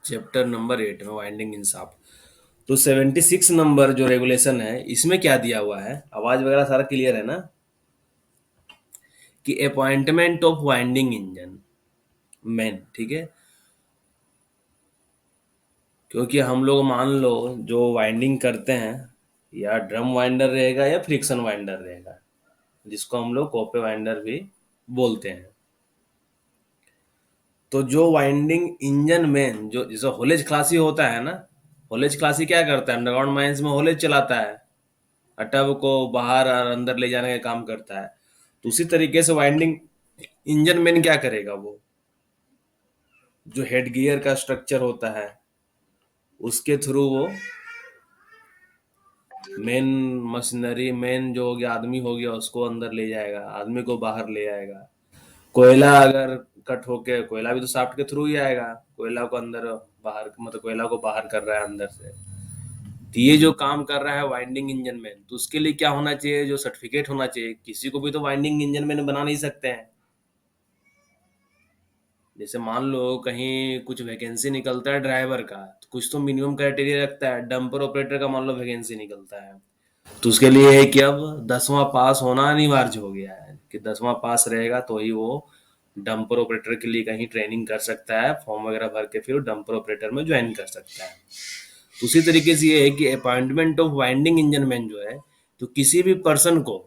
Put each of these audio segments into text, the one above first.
Chapter number 8 में winding इंसाफ। तो 76 number जो रेगुलेशन है इसमें क्या दिया हुआ है, आवाज वगैरह सारा क्लियर है ना? कि appointment of winding engine man, ठीक है। क्योंकि हम लोग मान लो जो वाइंडिंग करते हैं, या ड्रम वाइंडर रहेगा या फ्रिक्शन वाइंडर रहेगा, जिसको हम लोग कोपे वाइंडर भी बोलते हैं। तो जो वाइंडिंग इंजन में जो जैसे होलेज क्लासी होता है ना, होलेज क्लासी क्या करता है, अंडरग्राउंड माइंस में होलेज चलाता है, टब को बाहर और अंदर ले जाने का काम करता है। तो उसी तरीके से वाइंडिंग इंजन मैन क्या करेगा, वो जो हेड गियर का स्ट्रक्चर होता है उसके थ्रू वो मेन मशीनरी, मेन जो हो गया आदमी हो गया, उसको अंदर ले जाएगा, आदमी को बाहर ले आएगा। कोयला अगर कट होके, कोयला भी तो शाफ्ट के थ्रू ही आएगा, कोयला को अंदर बाहर, मतलब कोयला को बाहर कर रहा है अंदर से। तो ये जो काम कर रहा है वाइंडिंग इंजन मैन, तो उसके लिए क्या होना चाहिए, जो सर्टिफिकेट होना चाहिए। किसी को भी तो वाइंडिंग इंजन मैन बना नहीं सकते हैं। जैसे मान लो कहीं कुछ वैकेंसी निकलता है ड्राइवर का, तो कुछ तो मिनिमम क्राइटेरिया रखता है। डंपर ऑपरेटर का मान लो वैकेंसी निकलता है, तो उसके लिए है कि अब 10वां पास होना अनिवार्य हो गया है, कि 10वां पास रहेगा तो ही वो डंपर ऑपरेटर के लिए कहीं ट्रेनिंग कर सकता है, फॉर्म वगैरह भर के फिर डंपर ऑपरेटर में ज्वाइन कर सकता है। तो उसी तरीके से ये है कि appointment of winding engine man जो है, तो किसी भी पर्सन को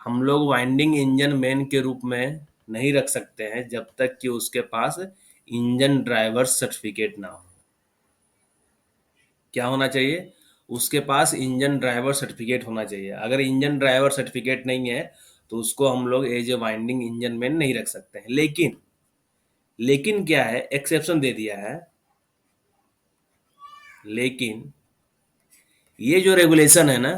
हम लोग वाइंडिंग इंजन मैन के रूप में नहीं रख सकते हैं जब तक कि उसके पास इंजन ड्राइवर सर्टिफिकेट ना हो। क्या होना चाहिए, उसके पास इंजन ड्राइवर सर्टिफिकेट होना चाहिए। अगर इंजन ड्राइवर सर्टिफिकेट नहीं है तो उसको हम लोग as a winding engine man नहीं रख सकते हैं। लेकिन क्या है, एक्सेप्शन दे दिया है। लेकिन ये जो रेगुलेशन है ना,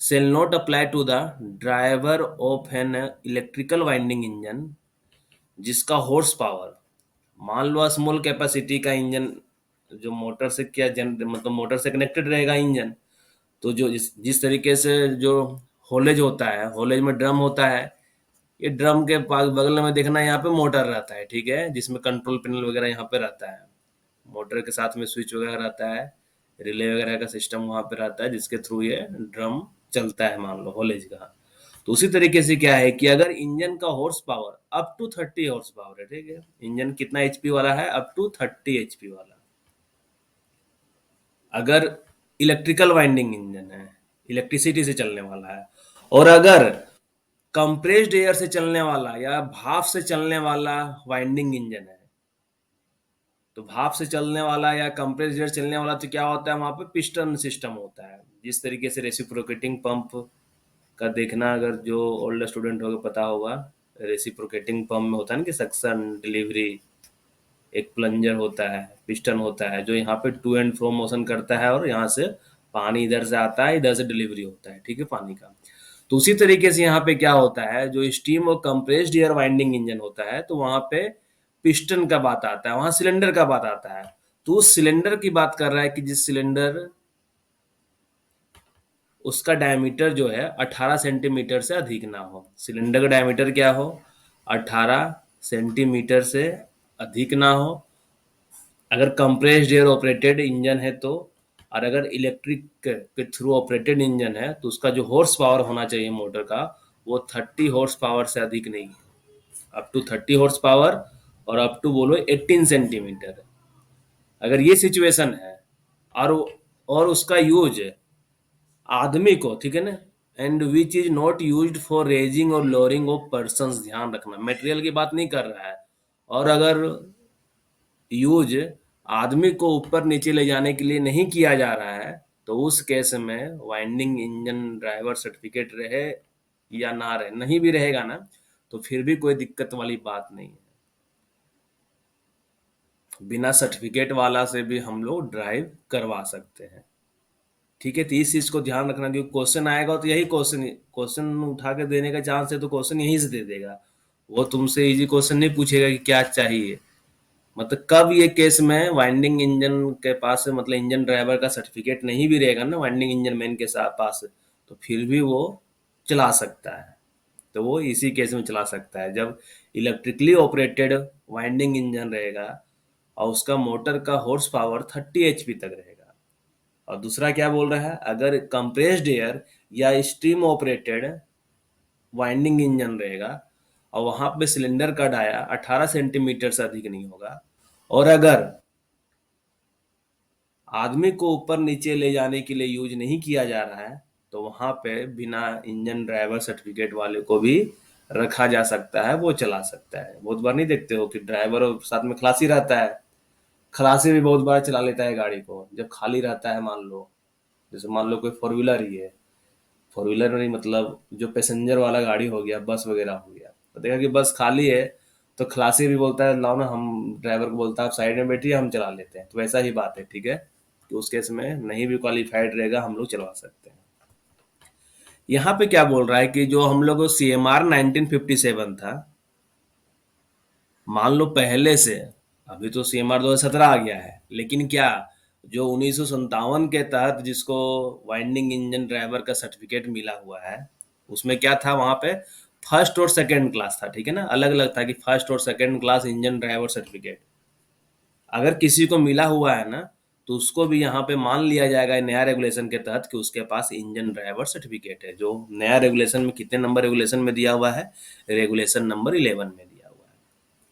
shall not apply to the driver of an electrical winding engine जिसका हॉर्स पावर, मान लो स्मॉल कैपेसिटी का इंजन, जो मोटर से क्या मतलब मोटर से कनेक्टेड रहेगा इंजन। तो जो जिस तरीके से जो होलेज होता है, होलेज में ड्रम होता है, ये ड्रम के पास बगल में देखना यहाँ पे मोटर रहता है, ठीक है, जिसमें कंट्रोल पैनल वगैरह यहाँ पे रहता है। मोटर के साथ में स्विच वगैरह रहता है, रिले वगैरह का सिस्टम वहाँ पे रहता है, जिसके थ्रू ये ड्रम चलता है, मान लो होलेज का। तो उसी तरीके से क्या है कि अगर इंजन का horse power up to 30 horse power है, ठीक है, इंजन कितना एचपी वाला है, अप टू 30 एचपी वाला। अगर इलेक्ट्रिकल वाइंडिंग इंजन है, इलेक्ट्रिसिटी से चलने वाला है, और अगर कंप्रेस्ड एयर से चलने वाला या भाप से चलने वाला वाइंडिंग इंजन है, तो भाप से चलने वाला या कंप्रेस्ड एयर चलने वाला, तो क्या होता है, वहां पे पिस्टन सिस्टम होता है। जिस तरीके से रेसिप्रोकेटिंग पंप का देखना, अगर जो ओल्ड स्टूडेंट होगा पता होगा, रेसिप्रोकेटिंग पंप में होता है ना कि सक्शन डिलीवरी, एक प्लंजर होता है, पिस्टन होता है, जो यहाँ पे टू एंड फ्रो मोशन करता है, और यहाँ से पानी इधर से आता है, इधर से डिलीवरी होता है, ठीक है, पानी का। तो उसी तरीके से यहाँ पे क्या होता है, जो स्टीम और कंप्रेस्ड एयर वाइंडिंग इंजन होता है, तो वहां पे पिस्टन का बात आता है, वहां सिलेंडर का बात आता है। तो उस सिलेंडर की बात कर रहा है कि जिस सिलेंडर, उसका डायमीटर जो है 18 सेंटीमीटर से अधिक ना हो। सिलेंडर का डायमीटर क्या हो, 18 सेंटीमीटर से अधिक ना हो, अगर कंप्रेस्ड एयर ऑपरेटेड इंजन है तो। और अगर इलेक्ट्रिक के थ्रू ऑपरेटेड इंजन है तो उसका जो हॉर्स पावर होना चाहिए मोटर का, वो 30 हॉर्स पावर से अधिक नहीं है। अप टू 30 हॉर्स पावर, और अप टू बोलो 18 सेंटीमीटर। अगर ये सिचुएशन है, और उसका यूज आदमी को, ठीक है ना, and which is not used for raising और लोअरिंग ऑफ पर्सन्स, ध्यान रखना मटेरियल की बात नहीं कर रहा है। और अगर यूज आदमी को ऊपर नीचे ले जाने के लिए नहीं किया जा रहा है, तो उस केस में वाइंडिंग इंजन ड्राइवर सर्टिफिकेट रहे या ना रहे, नहीं भी रहेगा ना, तो फिर भी कोई दिक्कत वाली बात नहीं है। बिना सर्टिफिकेट वाला से भी हम लोग ड्राइव करवा सकते हैं, ठीक है। तो इस चीज को ध्यान रखना, जो क्वेश्चन आएगा तो यही क्वेश्चन क्वेश्चन उठा के देने का चांस है, तो क्वेश्चन यहीं से दे देगा। वो तुमसे इजी क्वेश्चन नहीं पूछेगा कि क्या चाहिए। मतलब कब ये केस में वाइंडिंग इंजन के पास, मतलब इंजन ड्राइवर का सर्टिफिकेट नहीं भी रहेगा ना वाइंडिंग इंजन मैन के साथ पास, तो फिर भी वो चला सकता है। तो वो इसी केस में चला सकता है जब इलेक्ट्रिकली ऑपरेटेड वाइंडिंग इंजन रहेगा, और उसका मोटर का हॉर्स पावर 30 HP तक रहेगा। और दूसरा क्या बोल रहा है, अगर कंप्रेस्ड एयर या स्टीम ऑपरेटेड वाइंडिंग इंजन रहेगा और वहां पे सिलेंडर का डाया 18 सेंटीमीटर से अधिक नहीं होगा, और अगर आदमी को ऊपर नीचे ले जाने के लिए यूज नहीं किया जा रहा है, तो वहां पे बिना इंजन ड्राइवर सर्टिफिकेट वाले को भी रखा जा सकता है, वो चला सकता है। बहुत बार नहीं देखते हो कि ड्राइवर और साथ में खलासी रहता है, खलासी भी बहुत बार चला लेता है गाड़ी को जब खाली रहता है। मान लो, जैसे मान लो कोई फोर व्हीलर ही है, फोर व्हीलर नहीं मतलब जो पैसेंजर वाला गाड़ी हो गया, बस वगैरह हो गया, तो देखा कि बस खाली है, तो खलासी भी बोलता है लाओ ना, हम ड्राइवर को बोलता है आप साइड में बैठिए हम चला लेते हैं। तो वैसा ही बात है, ठीक है, कि उस केस में नहीं भी क्वालिफाइड रहेगा हम लोग चलवा सकते हैं। यहाँ पे क्या बोल रहा है कि जो हम लोग CMR 1957 था, मान लो पहले से, अभी तो CMR 2017 आ गया है, लेकिन क्या जो 1957 के तहत जिसको वाइंडिंग इंजन ड्राइवर का सर्टिफिकेट मिला हुआ है, उसमें क्या था वहां पे, फर्स्ट और सेकंड क्लास था, ठीक है ना, अलग अलग था कि फर्स्ट और second class engine driver certificate. अगर किसी को मिला हुआ है ना, तो उसको भी यहाँ पे मान लिया जाएगा नया रेगुलेशन के तहत कि उसके पास इंजन ड्राइवर सर्टिफिकेट है। जो नया रेगुलेशन में कितने नंबर रेगुलेशन में दिया हुआ है, रेगुलेशन नंबर 11 में दिया हुआ है।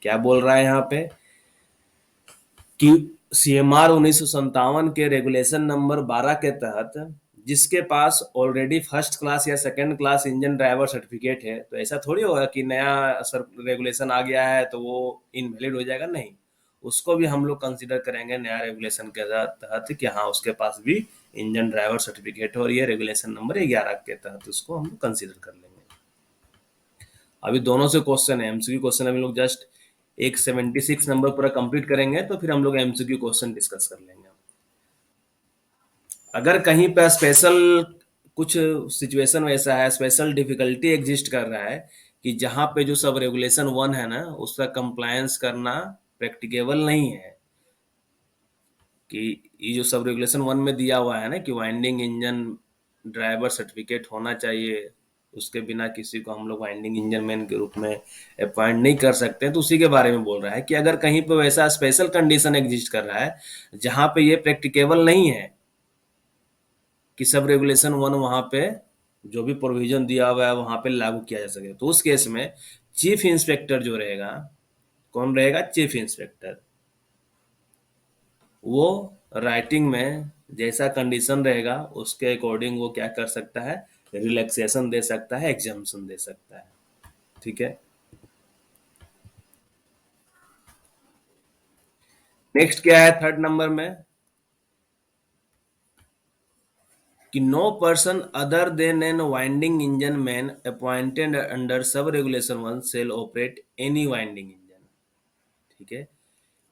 क्या बोल रहा है यहाँ पे कि CMR 1957 के रेगुलेशन नंबर 12 के तहत जिसके पास ऑलरेडी फर्स्ट क्लास या second class engine driver certificate है, तो ऐसा थोड़ी होगा कि नया रेगुलेशन आ गया है तो वो इनवैलिड हो जाएगा, नहीं, उसको भी हम लोग कंसीडर करेंगे नया रेगुलेशन के तहत कि हाँ उसके पास भी इंजन ड्राइवर सर्टिफिकेट है, और ये रेगुलेशन नंबर 11 के तहत उसको हम कंसीडर कर लेंगे। अभी दोनों से क्वेश्चन है, MCQ क्वेश्चन हम लोग जस्ट एक 76 नंबर पूरा कंप्लीट करेंगे, तो फिर हम लोग MCQ क्वेश्चन डिस्कस कर लेंगे। अगर कहीं पर स्पेशल कुछ सिचुएशन वैसा है, स्पेशल डिफिकल्टी एग्जिस्ट कर रहा है कि जहाँ पे जो सब रेगुलेशन 1 है ना उसका कंप्लायंस करना प्रैक्टिकेबल नहीं है, कि ये जो सब रेगुलेशन 1 में दिया हुआ है ना कि वाइंडिंग इंजन ड्राइवर सर्टिफिकेट होना चाहिए, उसके बिना किसी को हम लोग वाइंडिंग इंजन मैन के रूप में अपॉइंट नहीं कर सकते हैं, तो उसी के बारे में बोल रहा है कि अगर कहीं पे वैसा स्पेशल कंडीशन एग्जिस्ट कर रहा है जहाँ पे ये प्रैक्टिकेबल नहीं है कि सब रेगुलेशन 1 वहाँ पे जो भी प्रोविजन दिया हुआ है वहाँ पे लागू किया जा सके, तो उस केस में चीफ इंस्पेक्टर जो रहेगा, कौन रहेगा, चीफ इंस्पेक्टर, वो राइटिंग में जैसा कंडीशन रहेगा उसके अकॉर्डिंग वो क्या कर सकता है, रिलैक्सेशन दे सकता है, एग्जाम्पशन दे सकता है, ठीक है। नेक्स्ट क्या है थर्ड नंबर में, कि no person other than an winding engine man appointed under sub regulation 1 shall operate any winding engine, ठीक है,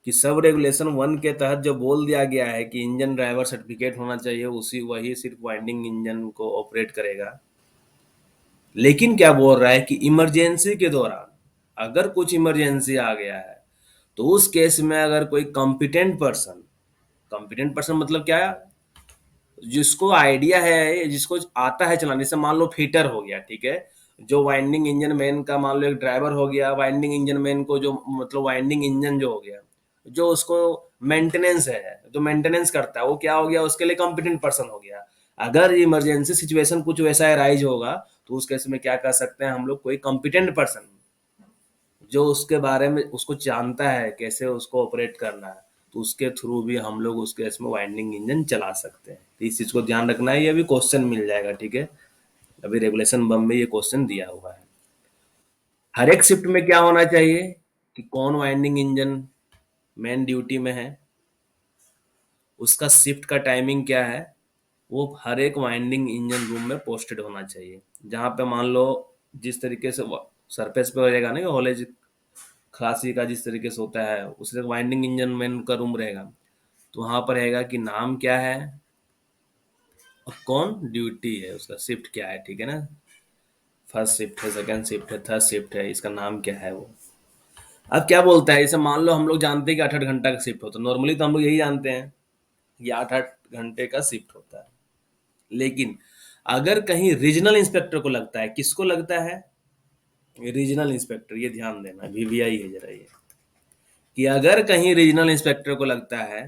कि सब रेगुलेशन 1 के तहत जो बोल दिया गया है कि इंजन ड्राइवर सर्टिफिकेट होना चाहिए, उसी वही सिर्फ वाइंडिंग इंजन को ऑपरेट करेगा। लेकिन क्या बोल रहा है कि इमरजेंसी के दौरान अगर कुछ इमरजेंसी आ गया है, तो उस केस में अगर कोई कॉम्पिटेंट पर्सन मतलब क्या, जिसको आइडिया है, जिसको आता है चलाने, जैसे मान लो फिटर हो गया, ठीक है, जो वाइंडिंग इंजन मैन का मान लो एक ड्राइवर हो गया, वाइंडिंग इंजन मैन को जो मतलब वाइंडिंग इंजन जो हो गया, जो उसको मेंटेनेंस है, जो मेंटेनेंस करता है, वो क्या हो गया, उसके लिए कॉम्पिटेंट पर्सन हो गया। अगर इमरजेंसी सिचुएशन कुछ वैसा राइज होगा, तो उस केस में क्या कर सकते हैं हम लोग, कोई कॉम्पिटेंट पर्सन जो उसके बारे में उसको जानता है कैसे उसको ऑपरेट करना है, तो उसके थ्रू भी हम लोग उसके इसमें वाइंडिंग इंजन चला सकते हैं। तो इस चीज को ध्यान रखना है, ये भी क्वेश्चन मिल जाएगा, ठीक है, अभी रेगुलेशन बम में ये क्वेश्चन दिया हुआ है। हर एक शिफ्ट में क्या होना चाहिए कि कौन वाइंडिंग इंजन मेन ड्यूटी में है, उसका शिफ्ट का टाइमिंग क्या है, वो हर एक वाइंडिंग इंजन रूम में पोस्टेड होना चाहिए। जहाँ पे मान लो जिस तरीके से सरफेस पे रहेगा ना हॉलेज खलासी का जिस तरीके से होता है, उस तरह वाइंडिंग इंजन मैन का रूम रहेगा, तो वहां पर रहेगा कि नाम क्या है और कौन ड्यूटी है, उसका शिफ्ट क्या है, ठीक है ना, फर्स्ट शिफ्ट है, सेकंड शिफ्ट है, थर्ड शिफ्ट है, इसका नाम क्या है वो। अब क्या बोलता है, जैसे मान लो हम लोग जानते हैं कि 8-8 घंटा का शिफ्ट होता है, नॉर्मली तो हम लोग यही जानते हैं कि 8-8 घंटे का शिफ्ट होता है। लेकिन अगर कहीं रीजनल इंस्पेक्टर को लगता है, किसको लगता है, रीजनल इंस्पेक्टर, ये ध्यान देना, VVI है जरा ये, कि अगर कहीं रीजनल इंस्पेक्टर को लगता है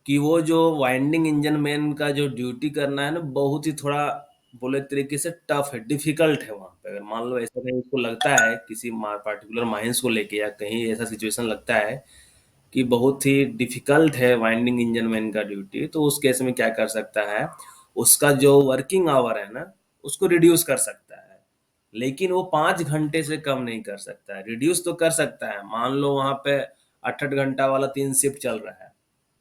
कि वो जो वाइंडिंग इंजन मैन का जो ड्यूटी करना है ना, बहुत ही थोड़ा बोले तरीके से टफ है, डिफिकल्ट है वहां पे। अगर मान लो ऐसा कहीं उसको लगता है किसी पर्टिकुलर माइंस को लेके, या कहीं ऐसा सिचुएशन लगता है कि बहुत ही डिफिकल्ट है वाइंडिंग इंजन मैन का ड्यूटी, तो उस केस में क्या कर सकता है, उसका जो वर्किंग आवर है ना, उसको रिड्यूस कर सकता है। लेकिन वो 5 घंटे से कम नहीं कर सकता है। रिड्यूस तो कर सकता है, मान लो वहां पे 8 8 घंटा वाला 3 शिफ्ट चल रहा है,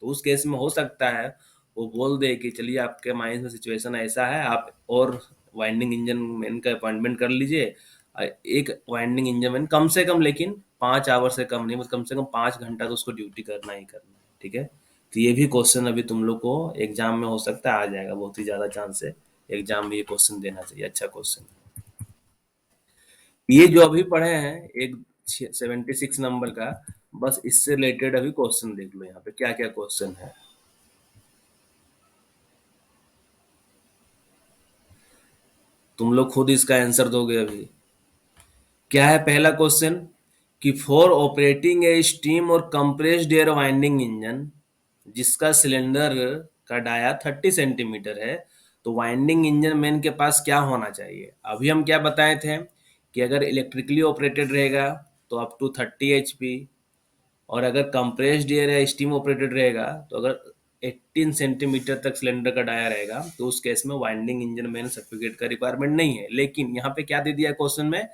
तो उस केस में हो सकता है वो बोल दे कि चलिए आपके माइंड में सिचुएशन ऐसा है, आप और वाइंडिंग इंजन मैन का अपॉइंटमेंट कर लीजिए। एक वाइंडिंग इंजन मैन कम से कम, लेकिन 5 आवर से कम नहीं, मतलब कम से कम 5 घंटा तो उसको ड्यूटी करना ही करना है, ठीक है। तो ये भी क्वेश्चन अभी तुम लोग को एग्जाम में हो सकता है आ जाएगा, बहुत ही ज्यादा चांस है एग्जाम में ये क्वेश्चन देना चाहिए, अच्छा क्वेश्चन। ये जो अभी पढ़े हैं एक 76 नंबर का, बस इससे रिलेटेड अभी क्वेश्चन देख लो यहाँ पे क्या क्या क्वेश्चन है। तुम लोग खुद इसका आंसर दोगे अभी। क्या है पहला क्वेश्चन, कि फॉर ऑपरेटिंग ए स्टीम और कंप्रेस्ड एयर वाइंडिंग इंजन जिसका सिलेंडर का डाया 30 सेंटीमीटर है, तो वाइंडिंग इंजन मैन के पास क्या होना चाहिए। अभी हम क्या बताए थे कि अगर इलेक्ट्रिकली ऑपरेटेड रहेगा तो अप टू 30 HP, और अगर कंप्रेस्ड एयर या स्टीम ऑपरेटेड रहेगा तो अगर 18 सेंटीमीटर तक सिलेंडर का डाया रहेगा, तो उस केस में वाइंडिंग इंजन मैन सर्टिफिकेट का रिक्वायरमेंट नहीं है। लेकिन यहाँ पे क्या दे दिया क्वेश्चन में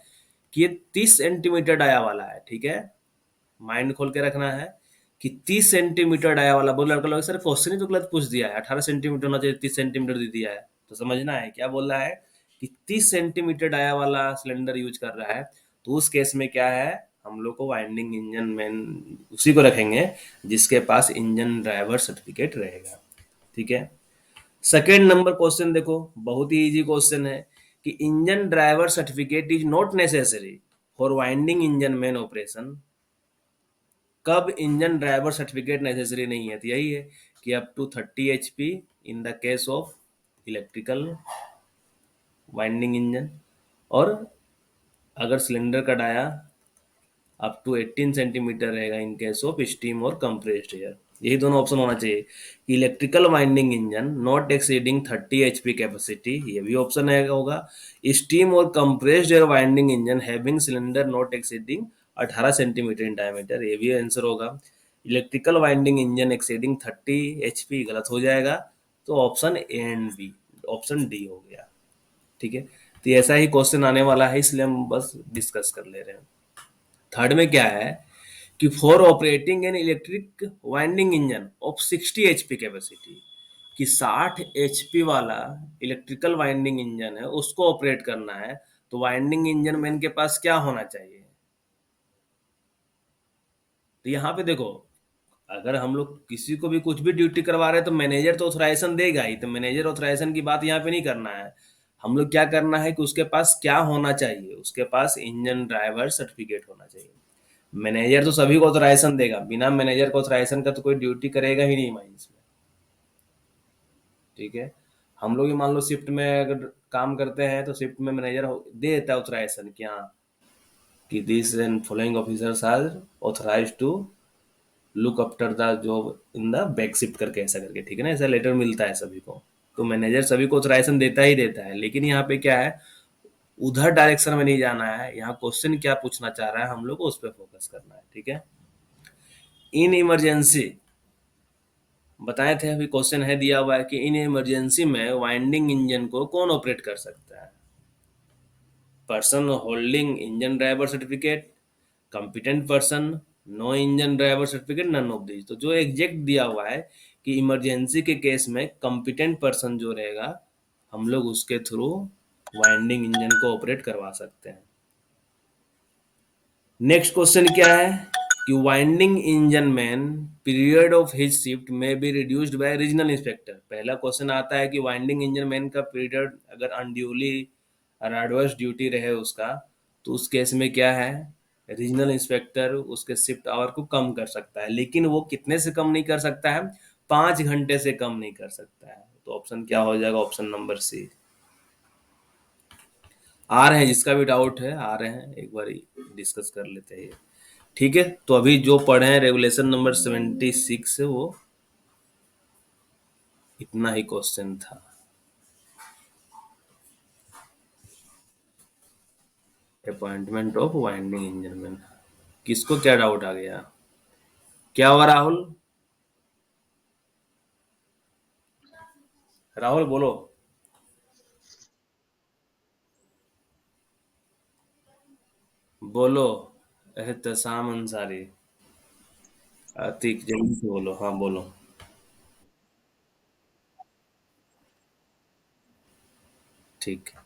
कि ये 30 सेंटीमीटर डाया वाला है, ठीक है। माइंड खोल के रखना है कि 30 सेंटीमीटर डाया वाला। बोल लड़का लोग सर क्वेश्चन ही तो गलत पूछ दिया है, 18 सेंटीमीटर होना चाहिए, 30 सेंटीमीटर दे दिया है। तो समझना है क्या बोल रहा है कि 30 सेंटीमीटर डाया वाला सिलेंडर यूज कर रहा है, तो उस केस में क्या है, हम लोग को वाइंडिंग इंजन मैन उसी को रखेंगे जिसके पास इंजन ड्राइवर सर्टिफिकेट रहेगा, ठीक है। सेकेंड नंबर क्वेश्चन देखो, बहुत ही इजी क्वेश्चन है कि engine driver certificate is not necessary for winding engine man operation. कब इंजन ड्राइवर सर्टिफिकेट नेसेसरी नहीं है, तो यही है कि up to 30 HP in the case of electrical winding engine, और अगर सिलेंडर का डाया अप टू 18 सेंटीमीटर रहेगा इन केस ऑफ स्टीम और कंप्रेस्ड एयर। यही दोनों ऑप्शन होना चाहिए कि electrical winding engine not exceeding 30 HP capacity, ये भी ऑप्शन है होगा। स्टीम और compressed air winding engine having cylinder not exceeding 18 centimetre in diameter, ये भी आंसर होगा। Electrical winding engine exceeding 30 HP गलत हो जाएगा, तो option A and B, option D हो गया, ठीक है। तो ऐसा ही क्वेश्चन आने वाला है, इसलिए हम बस डिस्कस कर ले रहे हैं। थर्ड में क्या है कि for operating an electric winding engine of 60 HP capacity, कि 60 HP वाला इलेक्ट्रिकल वाइंडिंग इंजन है उसको ऑपरेट करना है, तो वाइंडिंग इंजन मैन के पास क्या होना चाहिए। तो यहाँ पे देखो, अगर हम लोग किसी को भी कुछ भी ड्यूटी करवा रहे हैं तो मैनेजर तो ऑथराइजेशन देगा ही, तो मैनेजर ऑथराइजेशन की बात यहाँ पे नहीं करना है। हम लोग क्या करना है कि उसके पास क्या होना चाहिए, उसके पास इंजन ड्राइवर सर्टिफिकेट होना चाहिए। मैनेजर तो सभी को ऑथराइजेशन देगा, बिना मैनेजर को ऑथराइजेशन का तो कोई ड्यूटी करेगा ही नहीं माइंस में, ठीक है। हम लोग ही मान लो शिफ्ट में अगर काम करते हैं तो शिफ्ट में मैनेजर दे देता है ऑथराइजेशन कि हाँ, कि this and following officers are authorise to look after the job in the back shift करके, ऐसा करके, ठीक है ना, ऐसा लेटर मिलता है सभी को। तो मैनेजर सभी को ऑथराइजेशन देता ही देता है। लेकिन यहाँ पे क्या है, उधर डायरेक्शन में नहीं जाना है, यहाँ क्वेश्चन क्या पूछना चाह रहा है हम लोग को उस पर फोकस करना है, ठीक है। इन इमरजेंसी, बताए थे अभी क्वेश्चन है दिया हुआ है कि इन इमरजेंसी में वाइंडिंग इंजन को कौन ऑपरेट कर सकता है। Person holding engine driver certificate, competent person, no engine driver certificate, none of this. तो जो एग्जैक्ट दिया हुआ है कि इमरजेंसी के केस में कॉम्पिटेंट पर्सन जो रहेगा, हम लोग उसके थ्रू वाइंडिंग इंजन को ऑपरेट करवा सकते हैं। नेक्स्ट क्वेश्चन क्या है कि winding engine man period of his shift में be reduced by regional inspector. पहला क्वेश्चन आता है कि वाइंडिंग इंजन मैन का पीरियड अगर अनड्यूली और एडवर्स ड्यूटी रहे उसका, तो उस केस में क्या है, रीजनल इंस्पेक्टर उसके शिफ्ट आवर को कम कर सकता है। लेकिन वो कितने से कम नहीं कर सकता है, 5 घंटे से कम नहीं कर सकता है। तो ऑप्शन क्या हो जाएगा, ऑप्शन नंबर सी। आ रहे हैं, जिसका भी डाउट है आ रहे हैं, एक बार डिस्कस कर लेते हैं। ठीक है, तो अभी जो पढ़े हैं रेगुलेशन नंबर 76 से, वो इतना ही क्वेश्चन था। अपॉइंटमेंट ऑफ वाइंडिंग इंजन में किसको क्या डाउट आ गया? क्या हुआ राहुल? राहुल बोलो। बोलो। एहतसाम अंसारी। अतीक जल्दी से बोलो, हाँ बोलो। ठीक है।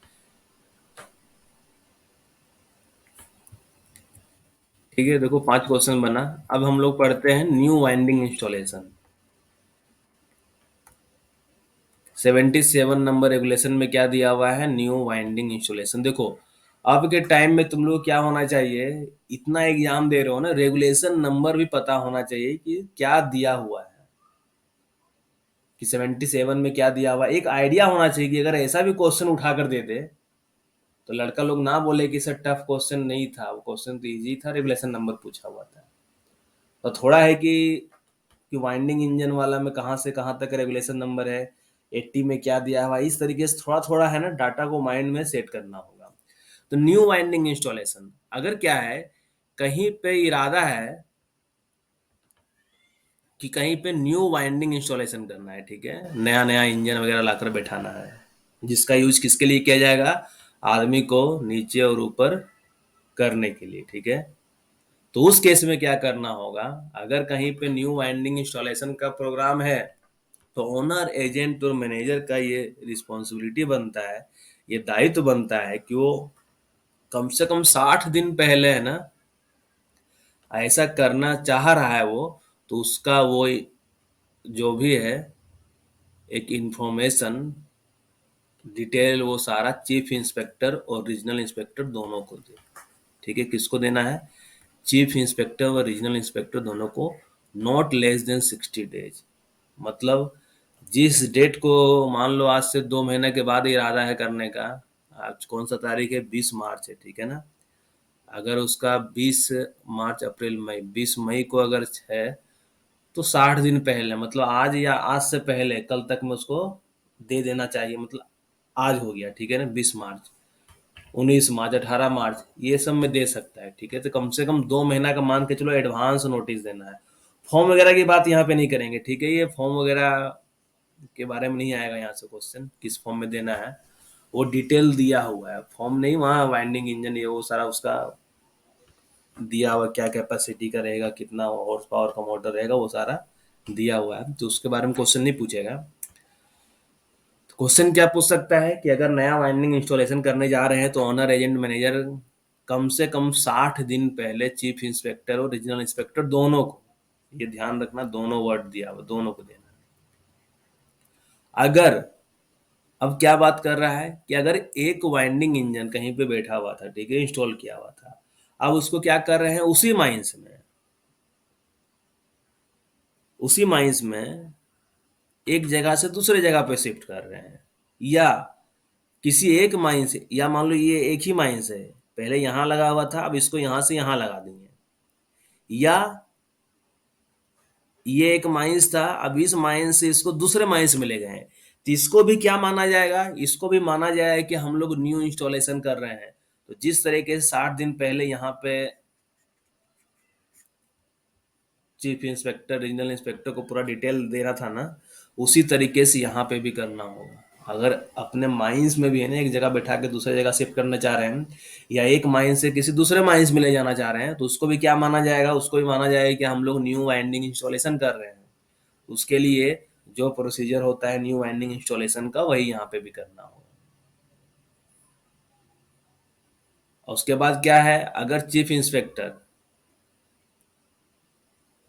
ठीक है, देखो 5 क्वेश्चन बना। अब हम लोग पढ़ते हैं new winding installation. 77 number regulation में क्या दिया हुआ है? New winding installation. देखो, अब के टाइम में तुम लोग क्या होना चाहिए, इतना एग्जाम दे रहे हो ना, रेगुलेशन नंबर भी पता होना चाहिए कि क्या दिया हुआ है, कि 77 में क्या दिया हुआ है, एक आइडिया होना चाहिए कि अगर ऐसा भी क्वेश्चन उठा कर देते तो लड़का लोग ना बोले कि सर टफ क्वेश्चन नहीं था, वो क्वेश्चन तो इजी था, रेगुलेशन नंबर पूछा हुआ था। तो थोड़ा है कि वाइंडिंग इंजन वाला में कहाँ से कहाँ तक रेगुलेशन नंबर है, 80 में क्या दिया हुआ है, इस तरीके से थोड़ा थोड़ा है ना डाटा को माइंड में सेट करना होगा। तो न्यू वाइंडिंग इंस्टॉलेशन अगर क्या है, कहीं पे इरादा है कि कहीं पे न्यू वाइंडिंग इंस्टॉलेशन करना है, ठीक है, नया नया इंजन वगैरह लाकर बैठाना है, जिसका यूज किसके लिए किया जाएगा? आदमी को नीचे और ऊपर करने के लिए, ठीक है। तो उस केस में क्या करना होगा, अगर कहीं पे न्यू वाइंडिंग इंस्टॉलेशन का प्रोग्राम है, तो ओनर एजेंट और मैनेजर का ये रिस्पॉन्सिबिलिटी बनता है, ये दायित्व बनता है कि वो कम से कम 60 दिन पहले है ना, ऐसा करना चाह रहा है वो, तो उसका वो जो भी है एक इंफॉर्मेशन डिटेल, वो सारा चीफ इंस्पेक्टर और रीजनल इंस्पेक्टर दोनों को दे। ठीक है, किसको देना है? चीफ इंस्पेक्टर और रीजनल इंस्पेक्टर दोनों को, नॉट लेस देन 60 डेज। मतलब जिस डेट को, मान लो आज से 2 महीने के बाद इरादा है करने का, आज कौन सा तारीख है? 20 मार्च है, ठीक है ना। अगर उसका 20 मार्च, अप्रैल, मई, 20 मई को अगर है, तो 60 दिन पहले, मतलब आज या आज से पहले कल तक में उसको दे देना चाहिए। मतलब आज हो गया, ठीक है ना, 20 मार्च, 19 मार्च, 18 मार्च, ये सब में दे सकता है, ठीक है। तो कम से कम 2 महीना का मान के चलो एडवांस नोटिस देना है। फॉर्म वगैरह की बात यहाँ पे नहीं करेंगे, ठीक है, ये फॉर्म वगैरह के बारे में नहीं आएगा यहाँ से क्वेश्चन, किस फॉर्म में देना है, वो डिटेल दिया हुआ है, फॉर्म नहीं, वहाँ वाइंडिंग इंजन ये वो सारा उसका दिया हुआ, क्या कैपेसिटी का रहेगा, कितना हॉर्स पावर का मोटर रहेगा, वो सारा दिया हुआ है, तो उसके बारे में क्वेश्चन नहीं पूछेगा। क्वेश्चन क्या पूछ सकता है कि अगर नया वाइंडिंग इंस्टॉलेशन करने जा रहे हैं, तो ऑनर एजेंट मैनेजर कम से कम 60 दिन पहले चीफ इंस्पेक्टर और रीजनल इंस्पेक्टर दोनों को, ये ध्यान रखना, दोनों वर्ड दिया हुआ, दोनों को देना। अगर, अब क्या बात कर रहा है कि अगर एक वाइंडिंग इंजन कहीं पे बैठा हुआ था, ठीक है, इंस्टॉल किया हुआ था, अब उसको क्या कर रहे हैं, उसी माइंस में एक जगह से दूसरे जगह पे शिफ्ट कर रहे हैं, या किसी एक माइंस से, या मान लो ये एक ही माइंस है, पहले यहाँ लगा हुआ था, अब इसको यहाँ से यहाँ लगा देंगे, या ये एक माइंस था, अब इस माइंस से इसको दूसरे माइंस में ले गए हैं, तो इसको भी क्या माना जाएगा? इसको भी माना जाएगा कि हम लोग न्यू इंस्टॉलेशन कर रहे हैं। तो जिस तरीके से 60 दिन पहले यहाँ पे चीफ इंस्पेक्टर, रीजनल इंस्पेक्टर को पूरा डिटेल देना था ना, उसी तरीके से यहाँ पे भी करना होगा। अगर अपने माइंस में भी है ना, एक जगह बैठा के दूसरे जगह शिफ्ट करना चाह रहे हैं, या एक माइंस से किसी दूसरे माइंस में ले जाना चाह रहे हैं, तो उसको भी क्या माना जाएगा? उसको भी माना जाएगा कि हम लोग न्यू वाइंडिंग इंस्टॉलेशन कर रहे हैं। उसके लिए जो प्रोसीजर होता है न्यू वाइंडिंग इंस्टॉलेशन का, वही यहाँ पे भी करना होगा। और उसके बाद क्या है, अगर chief inspector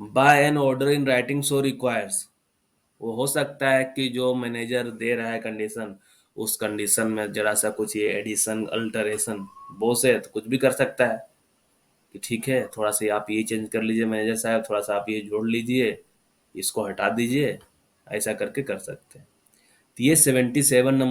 by an order in writing so requires, वो हो सकता है कि जो मैनेजर दे रहा है कंडीशन, उस कंडीशन में जरा सा कुछ ये एडिशन अल्टरेशन बॉस है तो कुछ भी कर सकता है, कि ठीक है थोड़ा सा आप ये चेंज कर लीजिए मैनेजर साहब, थोड़ा सा आप ये जोड़ लीजिए, इसको हटा दीजिए, ऐसा करके कर सकते हैं। तो ये 77 नंबर